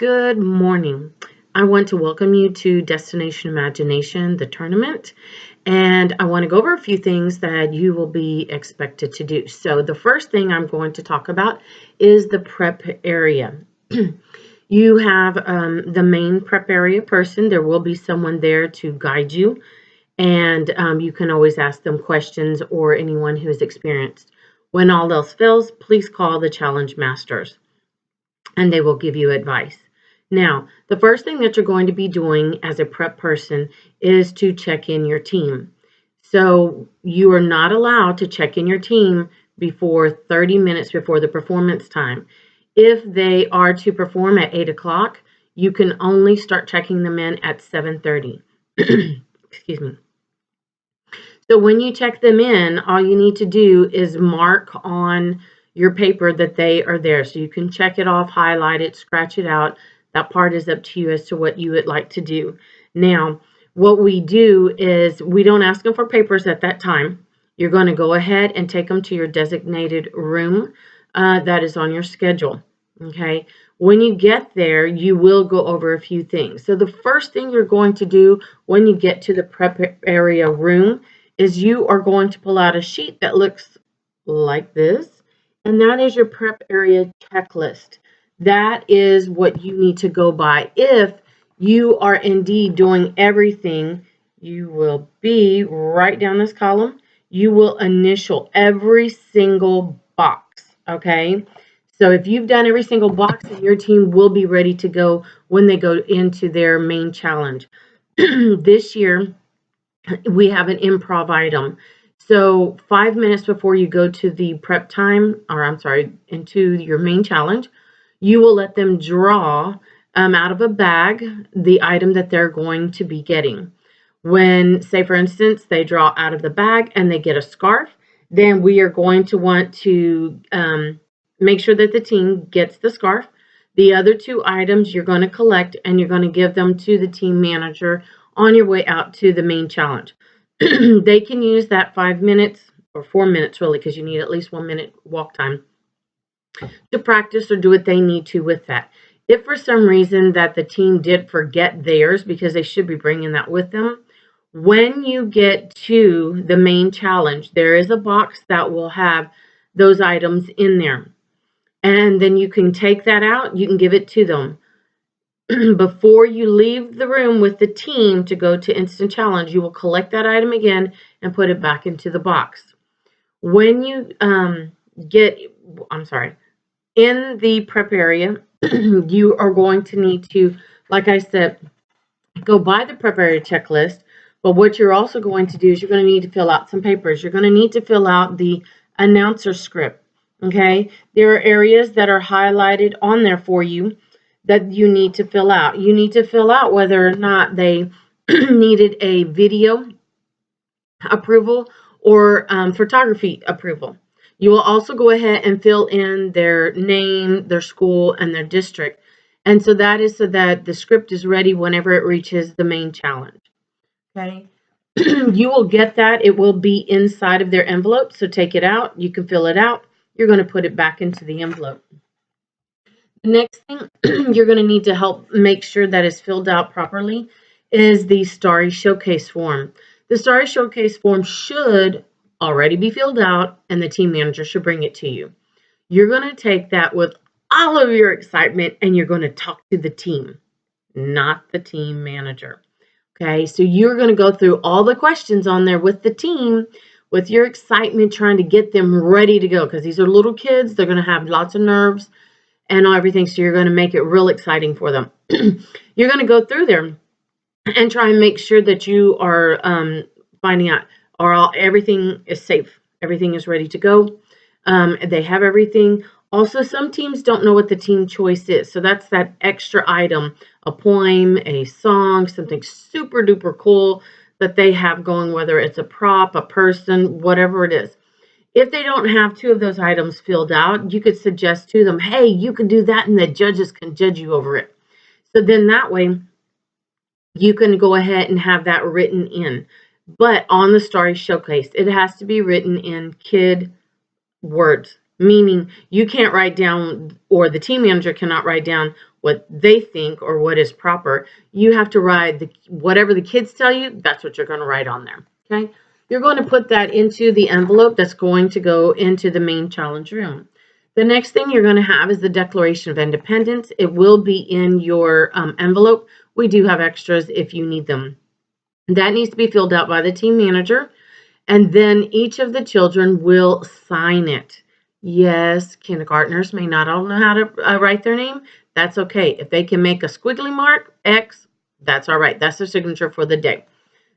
Good morning. I want to welcome you to Destination Imagination, the tournament, and I want to go over a few things that you will be expected to do. So the first thing I'm going to talk about is the prep area. You have the main prep area person. There will be someone there to guide you, and you can always ask them questions or anyone who's experienced. When all else fails, please call the challenge masters and they will give you advice. Now, the first thing that you're going to be doing as a prep person is to check in your team. So you are not allowed to check in your team before 30 minutes before the performance time. If they are to perform at 8 o'clock, you can only start checking them in at 7:30. Excuse me. So when you check them in, all you need to do is mark on your paper that they are there. So you can check it off, highlight it, scratch it out. That part is up to you as to what you would like to do. Now, what we do is we don't ask them for papers at that time. You're going to go ahead and take them to your designated room that is on your schedule. Okay. When you get there, you will go over a few things. So the first thing you're going to do when you get to the prep area room is you are going to pull out a sheet that looks like this, and that is your prep area checklist. That is what you need to go by. If you are indeed doing everything, you will be right down this column. You will initial every single box, okay? So if you've done every single box, then your team will be ready to go when they go into their main challenge. This year, we have an improv item. So 5 minutes before you go to the prep time, or I'm sorry, into your main challenge, you will let them draw out of a bag the item that they're going to be getting. When, say for instance, they draw out of the bag and they get a scarf, then we are going to want to make sure that the team gets the scarf. The other two items you're going to collect and you're going to give them to the team manager on your way out to the main challenge. They can use that 5 minutes or 4 minutes really, because you need at least 1 minute walk time to practice or do what they need to with that. If for some reason that the team did forget theirs, because they should be bringing that with them, when you get to the main challenge, there is a box that will have those items in there. And then you can take that out, you can give it to them. Before you leave the room with the team to go to Instant Challenge, you will collect that item again and put it back into the box. When you in the prep area, you are going to need to, like I said, go by the prep area checklist. But what you're also going to do is you're going to need to fill out some papers. You're going to need to fill out the announcer script. Okay, there are areas that are highlighted on there for you that you need to fill out. You need to fill out whether or not they needed a video approval or photography approval. You will also go ahead and fill in their name, their school, and their district. And so that is so that the script is ready whenever it reaches the main challenge. Okay. You will get that. It will be inside of their envelope. So take it out. You can fill it out. You're going to put it back into the envelope. The next thing you're going to need to help make sure that is filled out properly is the Starry Showcase form. The Starry Showcase form should already be filled out and the team manager should bring it to you. You're going to take that with all of your excitement and you're going to talk to the team, not the team manager. Okay, so you're going to go through all the questions on there with the team, with your excitement, trying to get them ready to go, because these are little kids. They're going to have lots of nerves and everything, so you're going to make it real exciting for them. You're going to go through there and try and make sure that you are finding out everything is safe, everything is ready to go. They have everything. Also, some teams don't know what the team choice is, so that's that extra item, a poem, a song, something super duper cool that they have going, whether it's a prop, a person, whatever it is. If they don't have two of those items filled out, you could suggest to them, hey, you can do that and the judges can judge you over it. So then that way you can go ahead and have that written in. But on the Starry Showcase, it has to be written in kid words, meaning you can't write down, or the team manager cannot write down what they think or what is proper. You have to write whatever the kids tell you, that's what you're going to write on there. Okay? You're going to put that into the envelope that's going to go into the main challenge room. The next thing you're going to have is the Declaration of Independence. It will be in your envelope. We do have extras if you need them. That needs to be filled out by the team manager, and then each of the children will sign it. Yes, kindergartners may not all know how to write their name. That's okay. If they can make a squiggly mark, X, that's all right. That's their signature for the day.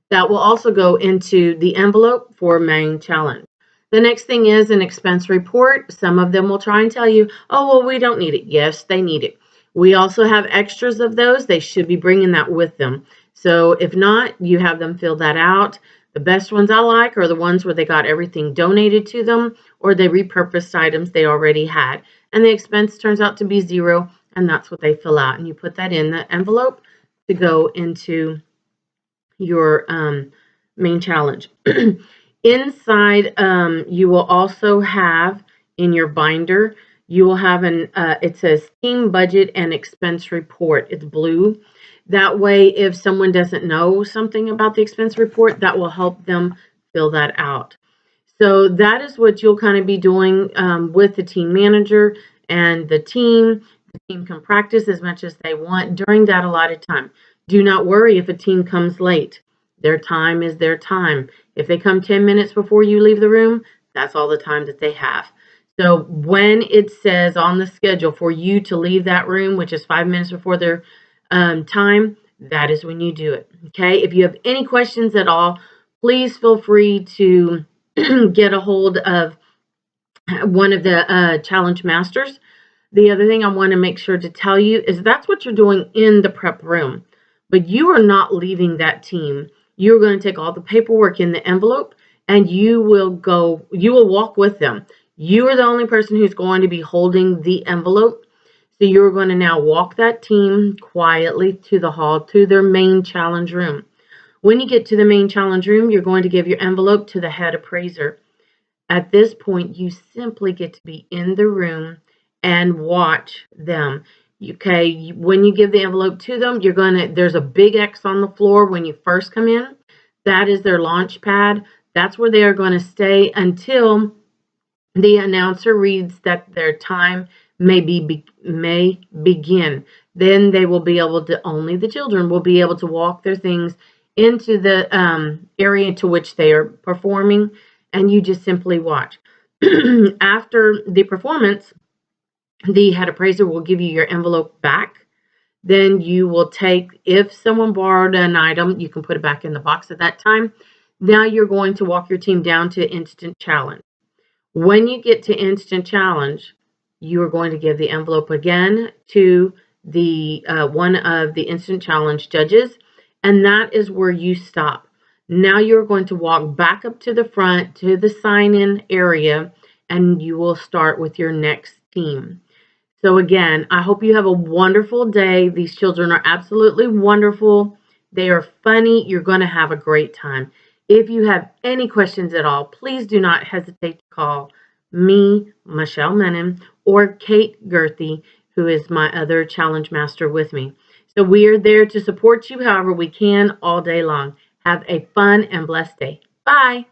That will also go into the envelope for main challenge. The next thing is an expense report. Some of them will try and tell you, oh, well, we don't need it. Yes, they need it. We also have extras of those. They should be bringing that with them. So if not, you have them fill that out. The best ones I like are the ones where they got everything donated to them or they repurposed items they already had. And the expense turns out to be 0, and that's what they fill out. And you put that in the envelope to go into your main challenge. Inside, you will also have in your binder, you will have it says team budget and expense report. It's blue. That way, if someone doesn't know something about the expense report, that will help them fill that out. So that is what you'll kind of be doing with the team manager and the team. The team can practice as much as they want during that allotted time. Do not worry if a team comes late. Their time is their time. If they come 10 minutes before you leave the room, that's all the time that they have. So when it says on the schedule for you to leave that room, which is 5 minutes before their time, that is when you do it. Okay. If you have any questions at all, please feel free to get a hold of one of the challenge masters. The other thing I want to make sure to tell you is that's what you're doing in the prep room, but you are not leaving that team. You're going to take all the paperwork in the envelope and you will walk with them. You are the only person who's going to be holding the envelope. So you're going to now walk that team quietly to the hall, to their main challenge room. When you get to the main challenge room, you're going to give your envelope to the head appraiser. At this point, you simply get to be in the room and watch them. Okay, when you give the envelope to them, there's a big X on the floor when you first come in. That is their launch pad. That's where they are going to stay until the announcer reads that their time may begin. Then they will be able to, only the children will be able to walk their things into the area to which they are performing, and you just simply watch. After the performance, the head appraiser will give you your envelope back. Then you will take, if someone borrowed an item, you can put it back in the box at that time. Now you're going to walk your team down to instant challenge. When you get to instant challenge, you are going to give the envelope again to the one of the instant challenge judges, and that is where you stop. Now you're going to walk back up to the front to the sign-in area, and you will start with your next team. So again, I hope you have a wonderful day. These children are absolutely wonderful. They are funny. You're going to have a great time. If you have any questions at all, please do not hesitate to call me, Michelle Menon, or Kate Gerthy, who is my other challenge master with me. So we are there to support you however we can all day long. Have a fun and blessed day. Bye.